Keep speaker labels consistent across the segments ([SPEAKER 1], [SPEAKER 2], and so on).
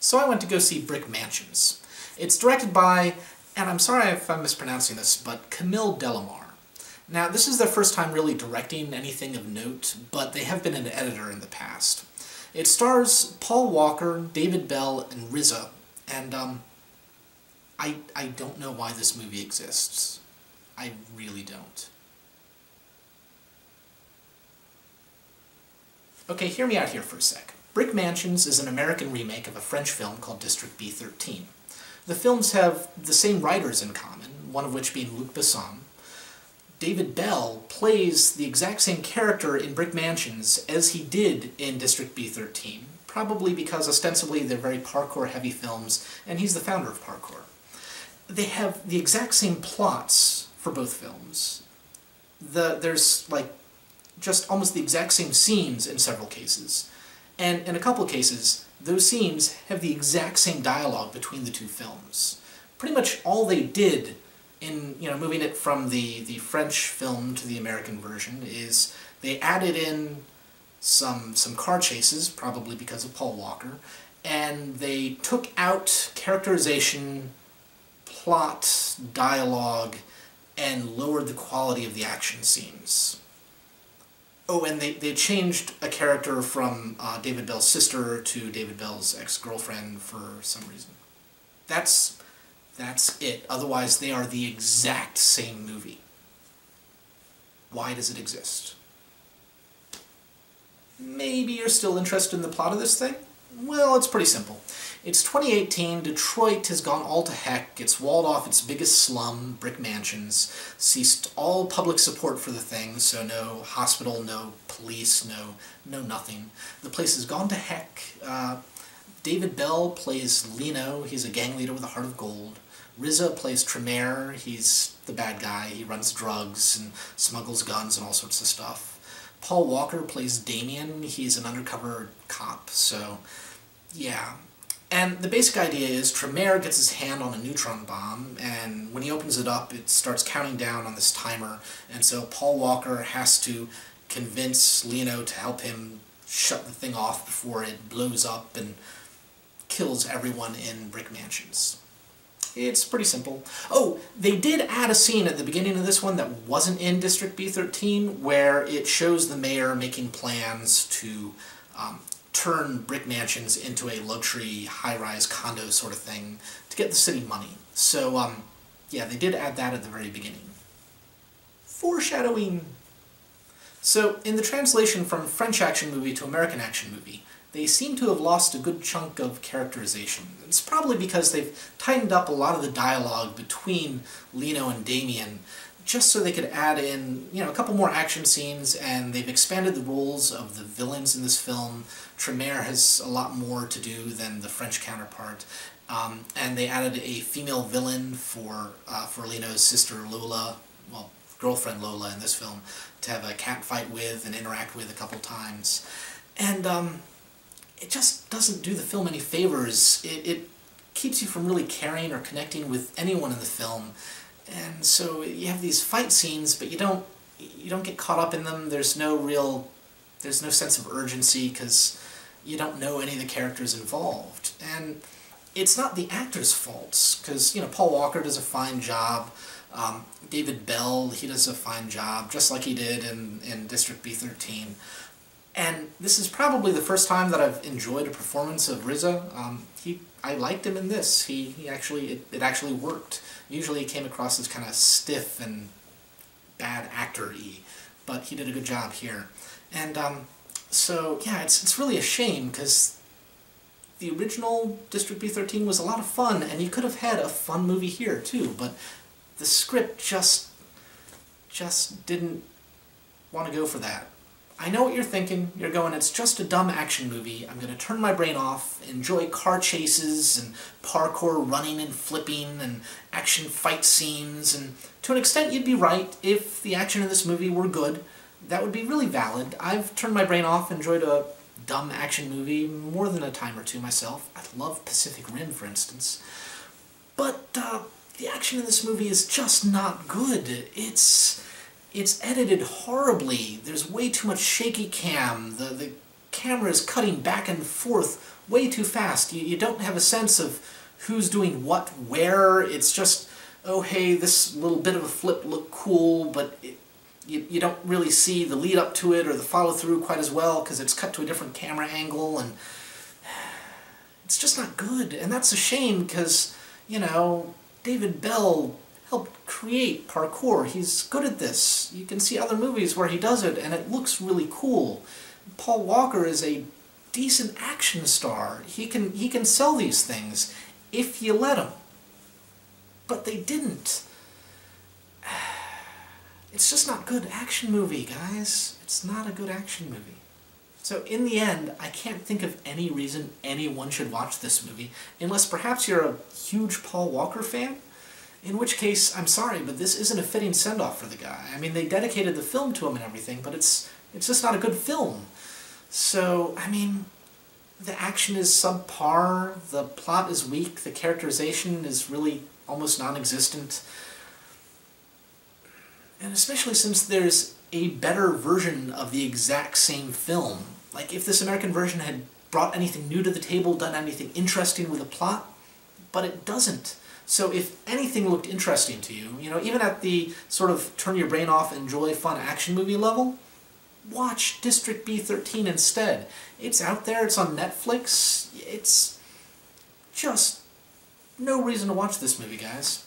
[SPEAKER 1] So I went to go see Brick Mansions. It's directed by, and I'm sorry if I'm mispronouncing this, but Camille Delamar. Now, this is their first time really directing anything of note, but they have been an editor in the past. It stars Paul Walker, David Bell, and RZA, and I don't know why this movie exists. I really don't. Okay, hear me out here for a sec. Brick Mansions is an American remake of a French film called District B13. The films have the same writers in common, one of which being Luc Besson. David Bell plays the exact same character in Brick Mansions as he did in District B13, probably because ostensibly they're very parkour-heavy films, and he's the founder of parkour. They have the exact same plots for both films. There's, like, just almost the exact same scenes in several cases. And in a couple of cases, those scenes have the exact same dialogue between the two films. Pretty much all they did in, moving it from the French film to the American version is they added in some car chases, probably because of Paul Walker, and they took out characterization, plot, dialogue, and lowered the quality of the action scenes. Oh, and they changed a character from David Bell's sister to David Bell's ex-girlfriend for some reason. That's it. Otherwise, they are the exact same movie. Why does it exist? Maybe you're still interested in the plot of this thing? Well, it's pretty simple. It's 2018, Detroit has gone all to heck, it's walled off its biggest slum, Brick Mansions, ceased all public support for the thing, so no hospital, no police, no nothing. The place has gone to heck. David Bell plays Lino, he's a gang leader with a heart of gold. RZA plays Tremere, he's the bad guy, he runs drugs and smuggles guns and all sorts of stuff. Paul Walker plays Damien, he's an undercover cop, so yeah. And the basic idea is Tremere gets his hand on a neutron bomb, and when he opens it up, it starts counting down on this timer, and so Paul Walker has to convince Lino to help him shut the thing off before it blows up and kills everyone in Brick Mansions. It's pretty simple. Oh, they did add a scene at the beginning of this one that wasn't in District B13, where it shows the mayor making plans to turn Brick Mansions into a luxury high-rise condo sort of thing to get the city money. So, yeah, they did add that at the very beginning. Foreshadowing! So, in the translation from French action movie to American action movie, they seem to have lost a good chunk of characterization. It's probably because they've tightened up a lot of the dialogue between Lino and Damien, just so they could add in, a couple more action scenes, and they've expanded the roles of the villains in this film. Tremere has a lot more to do than the French counterpart, and they added a female villain for Lino's sister Lola, well, girlfriend Lola in this film, to have a cat fight with and interact with a couple times. And it just doesn't do the film any favors. It keeps you from really caring or connecting with anyone in the film. And so you have these fight scenes, but you don't get caught up in them. There's no sense of urgency because you don't know any of the characters involved. And it's not the actors' faults, because Paul Walker does a fine job. David Bell, he does a fine job, just like he did in District B13. And this is probably the first time that I've enjoyed a performance of RZA. I liked him in this. It actually worked. Usually he came across as kind of stiff and bad actor-y, but he did a good job here. And so yeah, it's really a shame because the original District B13 was a lot of fun, and you could have had a fun movie here too. But the script just didn't want to go for that. I know what you're thinking. You're going, it's just a dumb action movie. I'm going to turn my brain off, enjoy car chases and parkour running and flipping and action fight scenes, and to an extent you'd be right. If the action in this movie were good, that would be really valid. I've turned my brain off, enjoyed a dumb action movie more than a time or two myself. I love Pacific Rim, for instance. But the action in this movie is just not good. It's edited horribly. There's way too much shaky cam. The camera is cutting back and forth way too fast. You don't have a sense of who's doing what where. It's just, oh hey, this little bit of a flip looked cool, but you don't really see the lead up to it or the follow through quite as well because it's cut to a different camera angle, and it's just not good. And that's a shame because, you know, David Bell helped create parkour. He's good at this. You can see other movies where he does it and it looks really cool. Paul Walker is a decent action star. He can sell these things if you let him. But they didn't. It's just not a good action movie, guys. It's not a good action movie. So in the end, I can't think of any reason anyone should watch this movie, unless perhaps you're a huge Paul Walker fan, in which case, I'm sorry, but this isn't a fitting send-off for the guy. I mean, they dedicated the film to him and everything, but it's just not a good film. So, I mean, the action is subpar, the plot is weak, the characterization is really almost non-existent. And especially since there's a better version of the exact same film. Like, if this American version had brought anything new to the table, done anything interesting with the plot, but it doesn't. So if anything looked interesting to you, you know, even at the sort of turn your brain off, enjoy fun action movie level, watch District B13 instead. It's out there, it's on Netflix, it's just no reason to watch this movie, guys.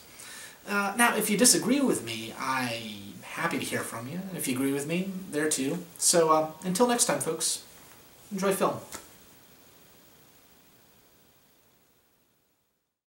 [SPEAKER 1] Now, if you disagree with me, I'm happy to hear from you. If you agree with me, there too. So, until next time, folks, enjoy film.